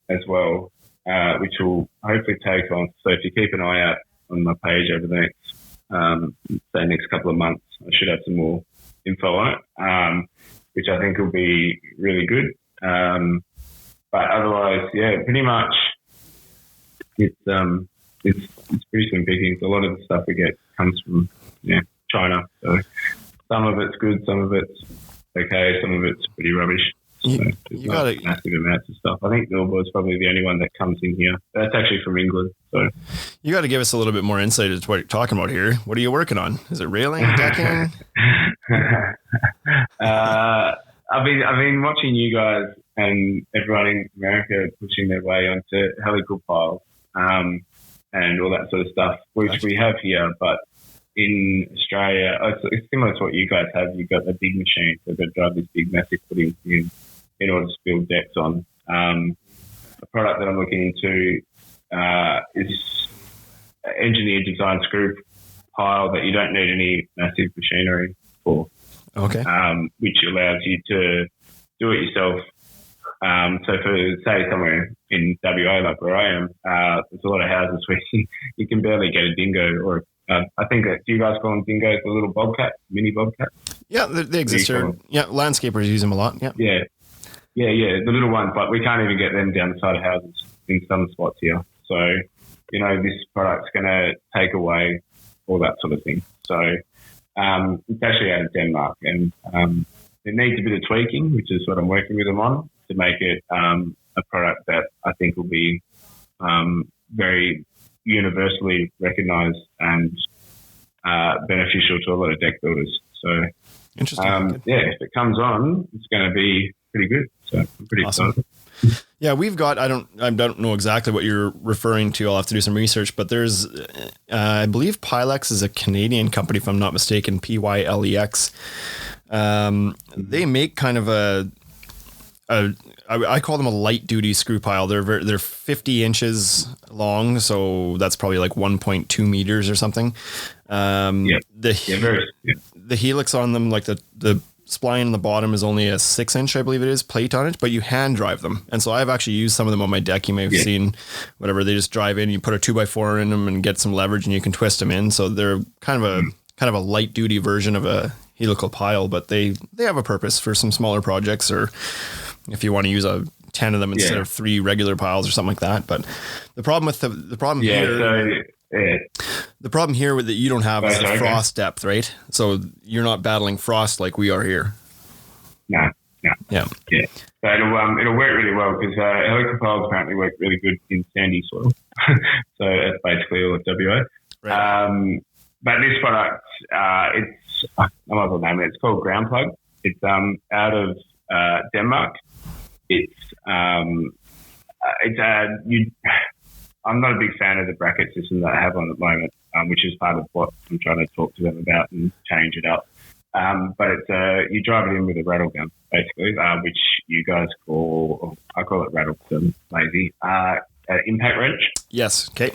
as well, which will hopefully take on. So if you keep an eye out on my page over the next couple of months, I should have some more info on it, which I think will be really good. But otherwise, yeah, pretty much it's pretty slim pickings. A lot of the stuff we get comes from China. So some of it's good, some of it's okay, some of it's pretty rubbish. So you got massive amounts of stuff. I think Millboard's probably the only one that comes in here. That's actually from England. So you got to give us a little bit more insight into what you're talking about here. What are you working on? Is it railing, decking? I've been watching you guys and everyone in America pushing their way onto helical piles, and all that sort of stuff, which we have here, but in Australia, it's similar to what you guys have. You've got the big machines that drive these big massive footings in order to build decks on. A product that I'm looking into is engineered design screw pile that you don't need any massive machinery for. Okay. Which allows you to do it yourself. So for, say, somewhere in WA, like where I am, there's a lot of houses where you can barely get a dingo, or I think that, do you guys call them dingoes, the little bobcat, mini bobcat? Yeah, they exist here. Yeah, landscapers use them a lot. Yeah. Yeah, the little ones, but we can't even get them down the side of houses in some spots here. So, this product's going to take away all that sort of thing. So it's actually out of Denmark, and it needs a bit of tweaking, which is what I'm working with them on, to make it a product that I think will be very universally recognised and beneficial to a lot of deck builders. So, interesting. If it comes on, it's going to be pretty good. So I'm pretty excited. Yeah, we've got, I don't know exactly what you're referring to. I'll have to do some research, but there's, I believe Pylex is a Canadian company, if I'm not mistaken, Pylex. They make kind of I call them a light duty screw pile. They're 50 inches long. So that's probably like 1.2 meters or something. The helix on them, like the spline on the bottom is only a 6-inch, I believe it is, plate on it, but you hand drive them. And so I've actually used some of them on my deck. You may have seen whatever, they just drive in, you put a 2x4 in them and get some leverage and you can twist them in. So they're kind of a light duty version of a helical pile, but they have a purpose for some smaller projects, or if you want to use 10 of them instead of 3 regular piles or something like that. But the problem with the problem here with that you don't have is the frost depth, right? So you're not battling frost like we are here. No. Yeah. So it'll work really well, because helical piles apparently work really good in sandy soil. So that's basically all of WA. Right. But this product, I might as well name it. It's called Ground Plug. It's out of Denmark. I'm not a big fan of the bracket system that I have on at the moment, which is part of what I'm trying to talk to them about and change it up. But it's you drive it in with a rattle gun, basically, which you guys call, I call it rattle because I'm lazy, impact wrench. Yes, okay.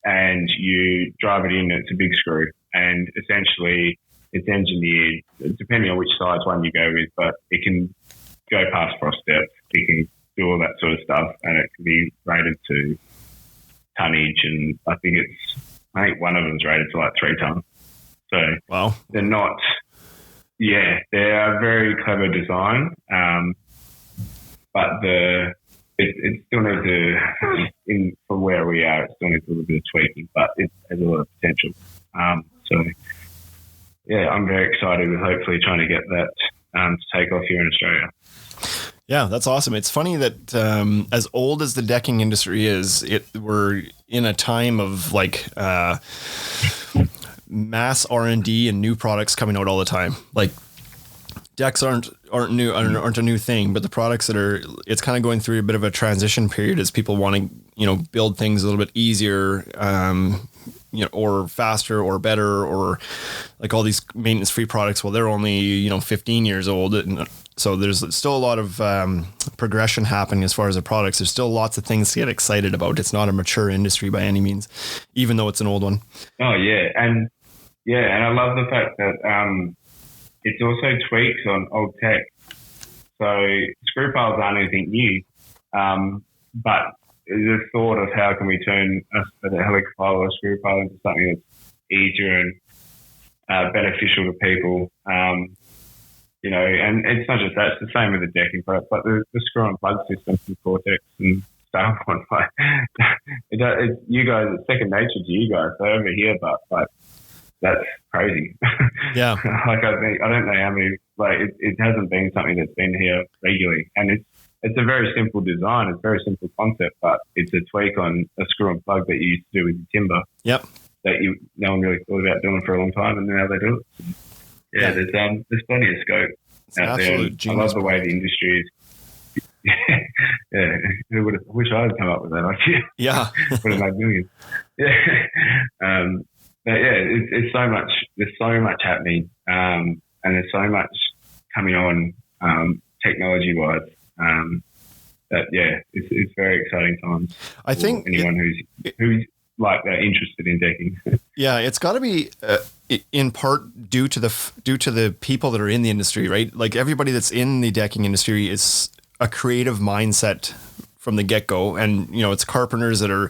And you drive it in, it's a big screw, and essentially it's engineered, depending on which size one you go with, but it can go past frost depth, it can do all that sort of stuff, and it can be rated to tonnage, and I think one of them's rated to like 3 tons. So wow. They're not, they're a very clever design, but it still needs to, from where we are, it still needs a little bit of tweaking, but it has a lot of potential. I'm very excited with hopefully trying to get that to take off here in Australia. Yeah, that's awesome. It's funny that as old as the decking industry is, we're in a time of like mass R&D and new products coming out all the time. Like decks aren't a new thing, but the products it's kind of going through a bit of a transition period as people want to build things a little bit easier, or faster or better, or like all these maintenance free products. Well, they're only 15 years old, and so there's still a lot of progression happening as far as the products. There's still lots of things to get excited about. It's not a mature industry by any means, even though it's an old one. Oh yeah, and I love the fact that it's also tweaks on old tech. So screw piles aren't anything new, but the thought of how can we turn a helical pile or a screw pile into something that's easier and beneficial to people. And it's not just that, it's the same with the decking product, but the screw and plug system from Cortex and stuff. You guys, it's second nature to you guys. So over here, but like, that's crazy. Yeah. I don't know how many, it hasn't been something that's been here regularly. And it's a very simple design. It's a very simple concept, but it's a tweak on a screw and plug that you used to do with your timber. Yep. That no one really thought about doing for a long time, and now they do it. Yeah. There's plenty of scope. out there. Absolute I genius. love the way the industry is. Yeah, who would have? Wish I had come up with that idea. Yeah, would have made millions. Yeah, but yeah, it's so much. There's so much happening, and there's so much coming on technology wise. That it's very exciting times. I think anyone who's like interested in decking. Yeah, it's got to be in part due to the people that are in the industry, right? Like everybody that's in the decking industry is a creative mindset from the get-go, and it's carpenters that are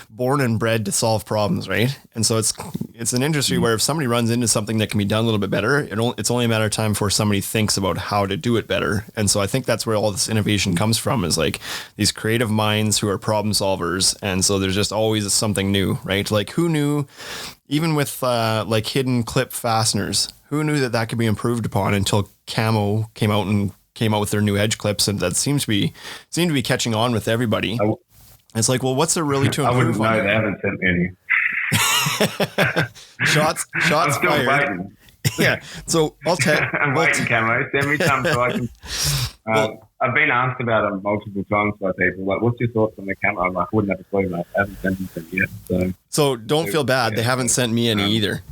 born and bred to solve problems, right? And so it's an industry where if somebody runs into something that can be done a little bit better, it's only a matter of time before somebody thinks about how to do it better. And so I think that's where all this innovation comes from, is like these creative minds who are problem solvers. And so there's just always something new, right? Like who knew, even with like hidden clip fasteners, who knew that could be improved upon until Camo came out with their new edge clips, and that seemed to be catching on with everybody. It's like, well, what's there really to improve on? I wouldn't know. They haven't sent me any. shots I'm still fired. Waiting. Yeah. So I'm waiting, Camo. Send me some so I can. I've been asked about them multiple times by people. Like, what's your thoughts on the Camo? I'm like, I wouldn't have a clue, mate. I haven't sent them yet. So don't feel bad. They haven't sent me any either.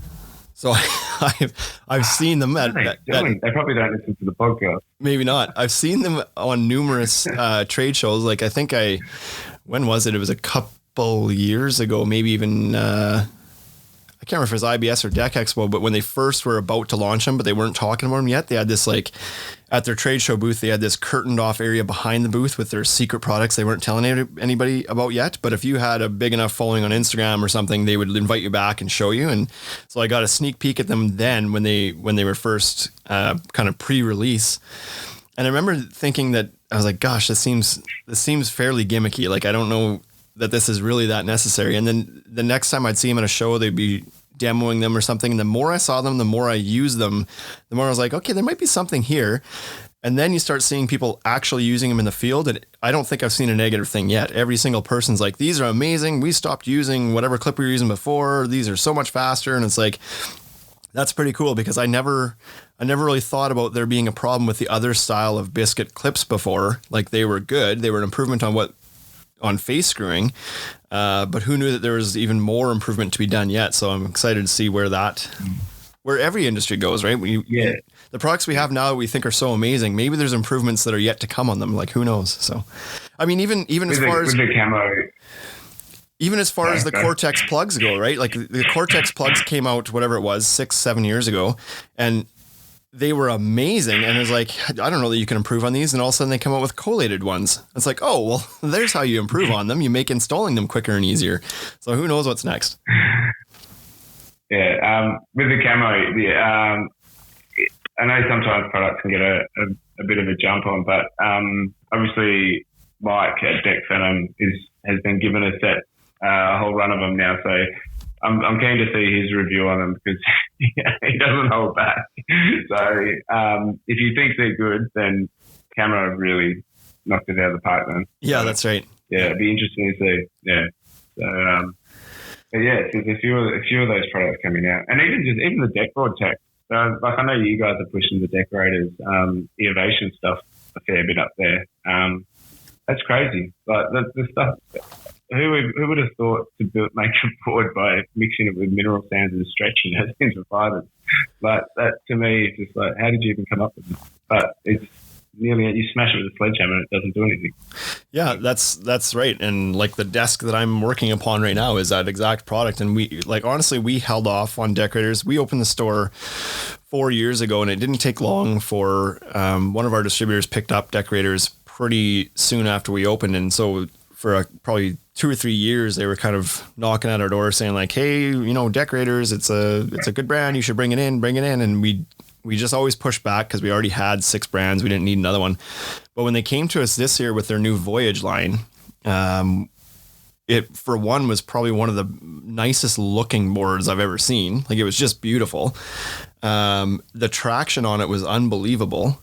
So I've seen them at they probably don't listen to the podcast. Maybe not. I've seen them on numerous trade shows. Like I think when was it? It was a couple years ago, maybe even I can't remember if it was IBS or Deck Expo, but when they first were about to launch them, but they weren't talking about them yet, they had this like at their trade show booth, they had this curtained off area behind the booth with their secret products they weren't telling anybody about yet. But if you had a big enough following on Instagram or something, they would invite you back and show you. And so I got a sneak peek at them then when they were first kind of pre-release. And I remember thinking that I was like, gosh, this seems fairly gimmicky. Like, I don't know that this is really that necessary. And then the next time I'd see them at a show, they'd be demoing them or something. And the more I saw them, the more I used them, the more I was like, okay, there might be something here. And then you start seeing people actually using them in the field. And I don't think I've seen a negative thing yet. Every single person's like, these are amazing. We stopped using whatever clip we were using before. These are so much faster. And it's like, that's pretty cool, because I never really thought about there being a problem with the other style of biscuit clips before. Like, they were good. They were an improvement on face screwing. But who knew that there was even more improvement to be done yet? So I'm excited to see where every industry goes, right? The products we have now that we think are so amazing, maybe there's improvements that are yet to come on them. Like, who knows? So, I mean, even as far as the camo, even as far as the Cortex plugs go, right? Like the Cortex plugs came out, whatever it was, 6-7 years ago, and they were amazing. And it was like, I don't know that you can improve on these. And all of a sudden they come out with collated ones. It's like, oh, well, there's how you improve on them. You make installing them quicker and easier. So who knows what's next? Yeah. With the camo, I know sometimes products can get a bit of a jump on, but obviously Mike at Deck Venom has been given a whole run of them now. So I'm keen to see his review on them, because he doesn't hold back. So if you think they're good, then Camo really knocked it out of the park then. Yeah, that's right. Yeah, it'd be interesting to see. Yeah. So, but yeah, there's a few of those products coming out. And even the deck board tech. Like, I know you guys are pushing the decorators, innovation stuff a fair bit up there. That's crazy. Like the stuff. Who would have thought to make a board by mixing it with mineral sands and stretching it into fibers? But that, to me, is just like, how did you even come up with it? But it's nearly, you smash it with a sledgehammer and it doesn't do anything. Yeah, that's right. And like the desk that I'm working upon right now is that exact product. And honestly, we held off on decorators. We opened the store 4 years ago, and it didn't take long for one of our distributors picked up decorators pretty soon after we opened. And so for probably 2 or 3 years, they were kind of knocking at our door saying like, hey, decorators, it's a good brand. You should bring it in. And we just always pushed back because we already had 6 brands. We didn't need another one. But when they came to us this year with their new Voyage line, it, for one, was probably one of the nicest looking boards I've ever seen. Like, it was just beautiful. The traction on it was unbelievable.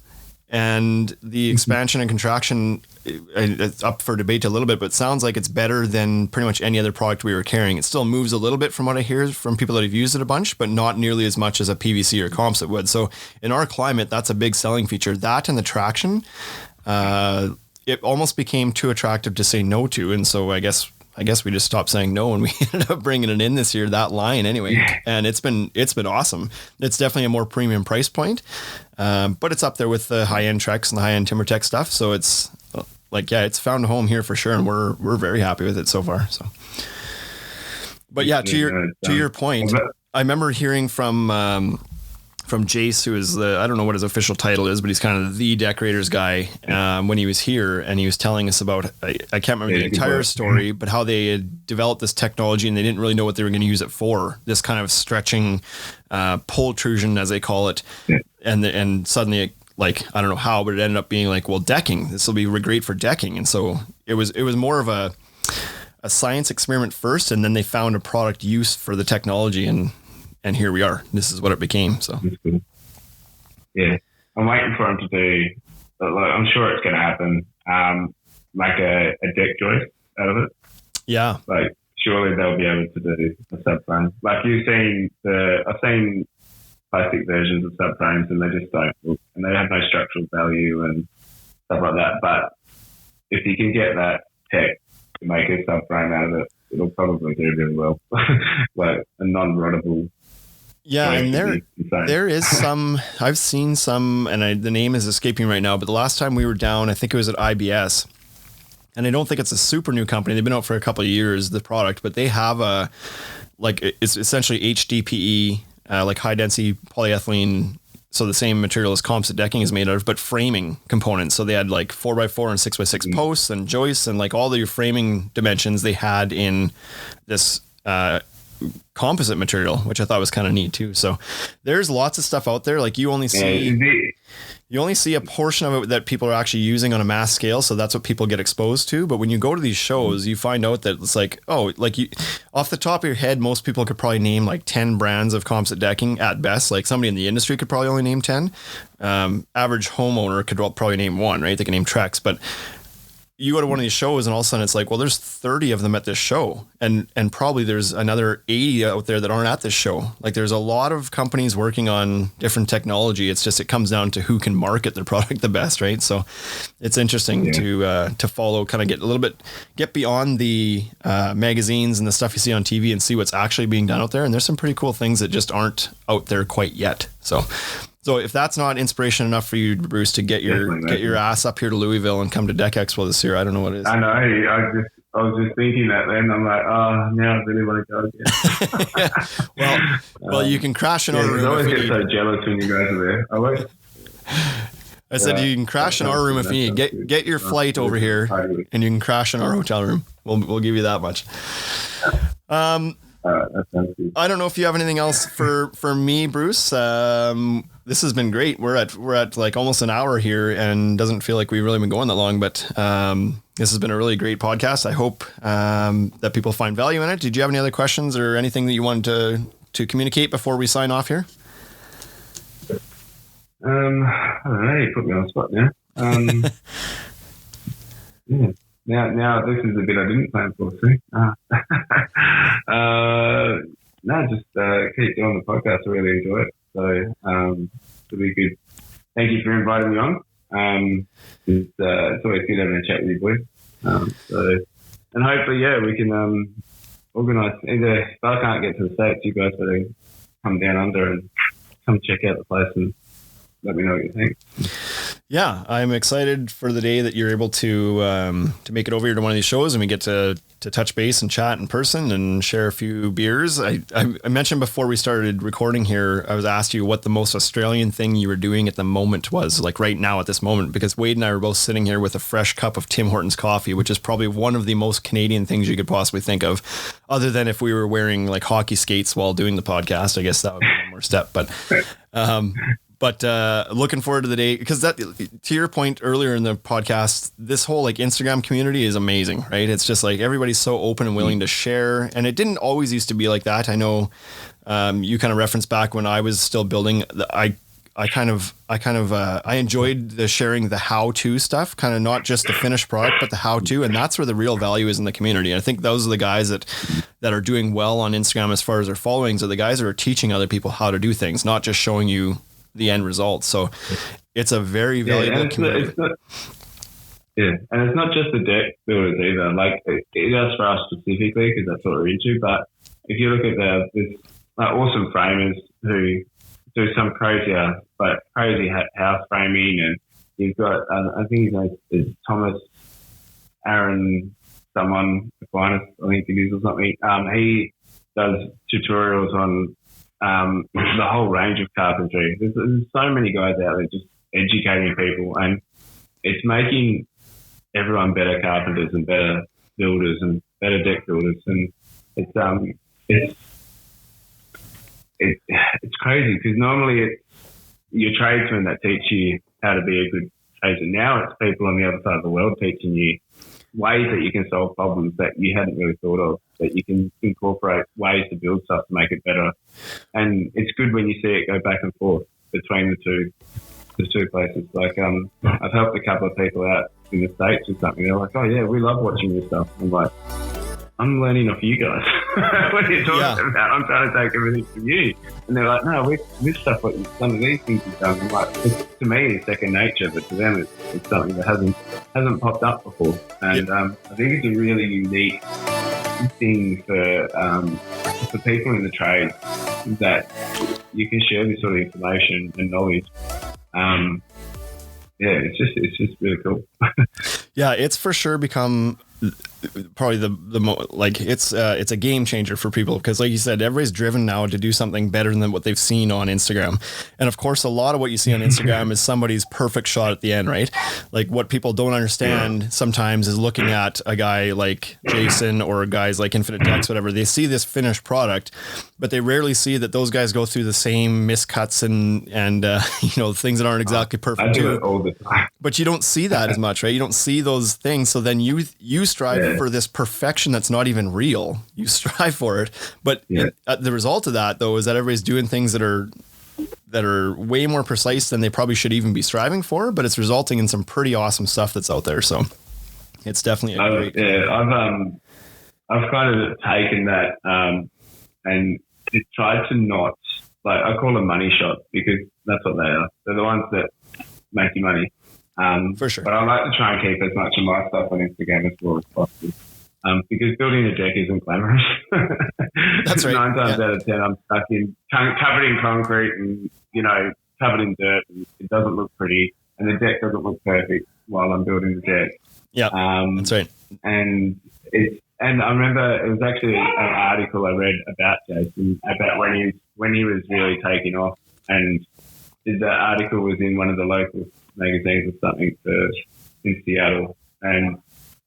And the expansion and contraction it's up for debate a little bit, but it sounds like it's better than pretty much any other product we were carrying. It still moves a little bit from what I hear from people that have used it a bunch, but not nearly as much as a PVC or composite would. So in our climate, that's a big selling feature. That and the traction, it almost became too attractive to say no to. And so I guess we just stopped saying no, and we ended up bringing it in this year, that line anyway. And it's been awesome. It's definitely a more premium price point, but it's up there with the high end Trex and the high end TimberTech stuff. So it's it's found a home here for sure, and we're very happy with it so far. So, but yeah, to your point, I remember hearing from Jace, who is I don't know what his official title is, but he's kind of the decorators guy, when he was here, and he was telling us about, I can't remember the entire story, but how they had developed this technology and they didn't really know what they were going to use it for, this kind of stretching pultrusion, as they call it. Yeah. And suddenly, I don't know how, but it ended up being well, decking, this will be great for decking. And so it was more of a science experiment first, and then they found a product use for the technology, and here we are. This is what it became. So, yeah, I'm waiting for him to do. I'm sure it's going to happen. Make a deck joist out of it. Yeah, surely they'll be able to do a subframe. I've seen plastic versions of subframes, and they just don't look, and they have no structural value and stuff like that. But if you can get that tech to make a subframe out of it, it'll probably do really well. A non-rottable. Yeah, and there is some, I've seen some, and the name is escaping right now, but the last time we were down, I think it was at IBS, and I don't think it's a super new company. They've been out for a couple of years, the product, but they have it's essentially HDPE, high density polyethylene. So the same material as composite decking is made out of, but framing components. So they had 4x4 and 6x6 posts and joists and all the framing dimensions they had in this, composite material, which I thought was kind of neat too. So there's lots of stuff out there. You only see a portion of it that people are actually using on a mass scale. So that's what people get exposed to. But when you go to these shows, you find out that it's you, off the top of your head, most people could probably name 10 brands of composite decking at best. Somebody in the industry could probably only name 10. Average homeowner could probably name one, right? They can name Trex, but you go to one of these shows and all of a sudden it's well, there's 30 of them at this show, and probably there's another 80 out there that aren't at this show. There's a lot of companies working on different technology. It's just, it comes down to who can market their product the best, right? So it's interesting to follow, kind of get beyond the magazines and the stuff you see on TV and see what's actually being done out there. And there's some pretty cool things that just aren't out there quite yet. So if that's not inspiration enough for you, Bruce, to get your ass up here to Louisville and come to Deck Expo this year, I don't know what it is. I know. I was just thinking that then. I'm now I really want to go again. well, you can crash in our room. I always get so jealous when you guys are there. I said you can crash in our room if you need. Get your flight over here, and you can crash in our hotel room. We'll give you that much. That sounds good. I don't know if you have anything else for me, Bruce. This has been great. We're at almost an hour here, and doesn't feel like we've really been going that long. But this has been a really great podcast. I hope that people find value in it. Did you have any other questions or anything that you wanted to communicate before we sign off here? I don't know. You put me on the spot now. Yeah. Now this is the bit I didn't plan for. See? Just keep doing the podcast. I really enjoy it. So it'll be good. Thank you for inviting me on. It's always good having a chat with you boys. And hopefully, we can organise either. If I can't get to the States, you guys better come down under and come check out the place and let me know what you think. Yeah, I'm excited for the day that you're able to make it over here to one of these shows and we get to touch base and chat in person and share a few beers. I mentioned before we started recording here, I was asked you what the most Australian thing you were doing at the moment was, right now at this moment, because Wade and I were both sitting here with a fresh cup of Tim Hortons coffee, which is probably one of the most Canadian things you could possibly think of, other than if we were wearing hockey skates while doing the podcast. I guess that would be one more step, but looking forward to the day, because that, to your point earlier in the podcast, this whole Instagram community is amazing, right? It's just everybody's so open and willing to share, and it didn't always used to be like that. I know you kind of referenced back when I was still building. I enjoyed the sharing the how-to stuff, kind of not just the finished product, but the how-to. And that's where the real value is in the community. And I think those are the guys that are doing well on Instagram as far as their followings, are the guys that are teaching other people how to do things, not just showing you the end result. So it's a very valuable community. And it's not just the deck builders either. Like it is for us specifically because that's what we're into. But if you look at there's awesome framers who do some crazy house framing, and you've got I think his name is Thomas Aaron Aquinas, I think it is, or something. He does tutorials on the whole range of carpentry. There's so many guys out there just educating people, and it's making everyone better carpenters and better builders and better deck builders. And it's crazy because normally it's your tradesmen that teach you how to be a good tradesman. Now it's people on the other side of the world teaching you ways that you can solve problems that you hadn't really thought of, that you can incorporate ways to build stuff to make it better. And it's good when you see it go back and forth between the two places. Like I've helped a couple of people out in the States or something. They're like, oh yeah, we love watching your stuff. I'm like, I'm learning off you guys. What are you talking about? I'm trying to take everything from you. And they're like, no, this stuff, what some of these things you've done. I'm like, to me, it's second nature, but to them, it's something that hasn't popped up before. And I think it's a really unique thing for people in the trade that you can share this sort of information and knowledge. It's just really cool. Yeah, it's for sure become probably it's a game changer for people, because like you said, everybody's driven now to do something better than what they've seen on Instagram. And of course, a lot of what you see on Instagram is somebody's perfect shot at the end, right? Like what people don't understand sometimes is looking at a guy like Jason or guys like Infinite Decks, whatever. They see this finished product, but they rarely see that those guys go through the same miscuts and things that aren't exactly perfect. I do it all the time. But you don't see that as much, right? You don't see those things. So then you strive for this perfection that's not even real. You strive for it. But the result of that, though, is that everybody's doing things that are way more precise than they probably should even be striving for. But it's resulting in some pretty awesome stuff that's out there. So it's definitely a great. I've kind of taken that and tried to not, like, I call them money shots because that's what they are. They're the ones that make you money. For sure. But I like to try and keep as much of my stuff on Instagram as well as possible. Because building a deck isn't glamorous. That's right. 9 times out of 10, I'm stuck covered in concrete and, covered in dirt, and it doesn't look pretty, and the deck doesn't look perfect while I'm building the deck. Yeah, that's right. And I remember it was actually an article I read about Jason about when he was really taking off, and the article was in one of the local magazines or something in Seattle, and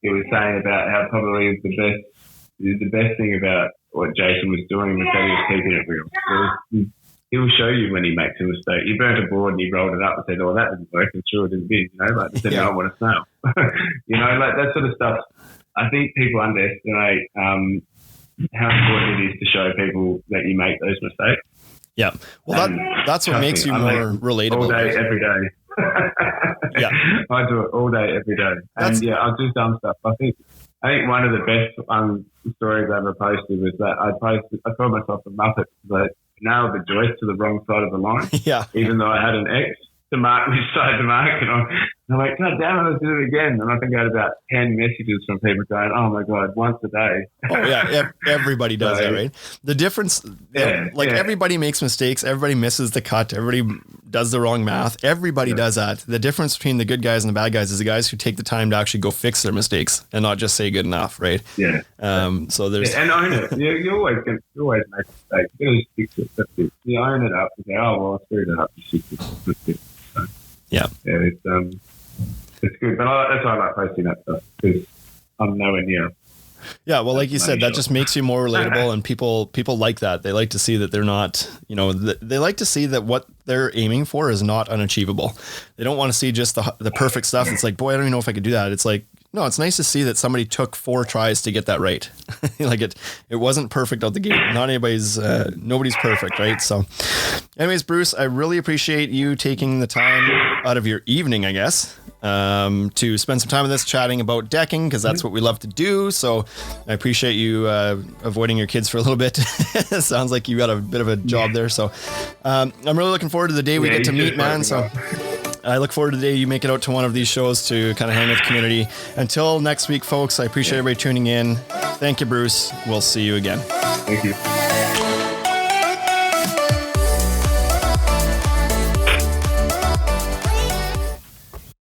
he was saying about how probably the best thing about what Jason was doing was that he was keeping it real. He will show you when he makes a mistake. He burnt a board and he rolled it up and said, "Oh, that didn't work," and threw it in the bin. Like he said, "No, I want a snail." Like that sort of stuff. I think people underestimate how important it is to show people that you make those mistakes. Yeah, well, that's what makes you more relatable. All day, every day. Yeah, I do it all day, every day, and I'll do dumb stuff. I think one of the best stories I ever posted was that I called myself a muppet because I nailed the joist to the wrong side of the line. Yeah, even though I had an X to mark which side to mark, and I'm like, God damn it, let's do it again. And I think I had about 10 messages from people going, "Oh my God, once a day." Oh yeah, everybody does that, right? The difference, everybody makes mistakes, everybody misses the cut, everybody does the wrong math, everybody does that. The difference between the good guys and the bad guys is the guys who take the time to actually go fix their mistakes and not just say good enough, right? Yeah. So there's and own it. You always make mistakes. You always fix it. That's it. You own it up and say, "Oh well, I screwed it up." You fix it. That's it. So, yeah, it's good. But that's why I like posting that stuff, because I'm nowhere near. Yeah, well, like you said, that just makes you more relatable, and people like that. They like to see that they're not, they like to see that what they're aiming for is not unachievable. They don't want to see just the perfect stuff. It's like, boy, I don't even know if I could do that. It's like, no, it's nice to see that somebody took 4 tries to get that right. Like it wasn't perfect out the gate. Not nobody's perfect, right? So anyways, Bruce, I really appreciate you taking the time out of your evening, I guess, to spend some time with us chatting about decking, because that's what we love to do. So I appreciate you avoiding your kids for a little bit. It sounds like you got a bit of a job there. So I'm really looking forward to the day we get to meet, man. So I look forward to the day you make it out to one of these shows to kind of hang with the community. Until next week, folks, I appreciate everybody tuning in. Thank you, Bruce. We'll see you again. Thank you.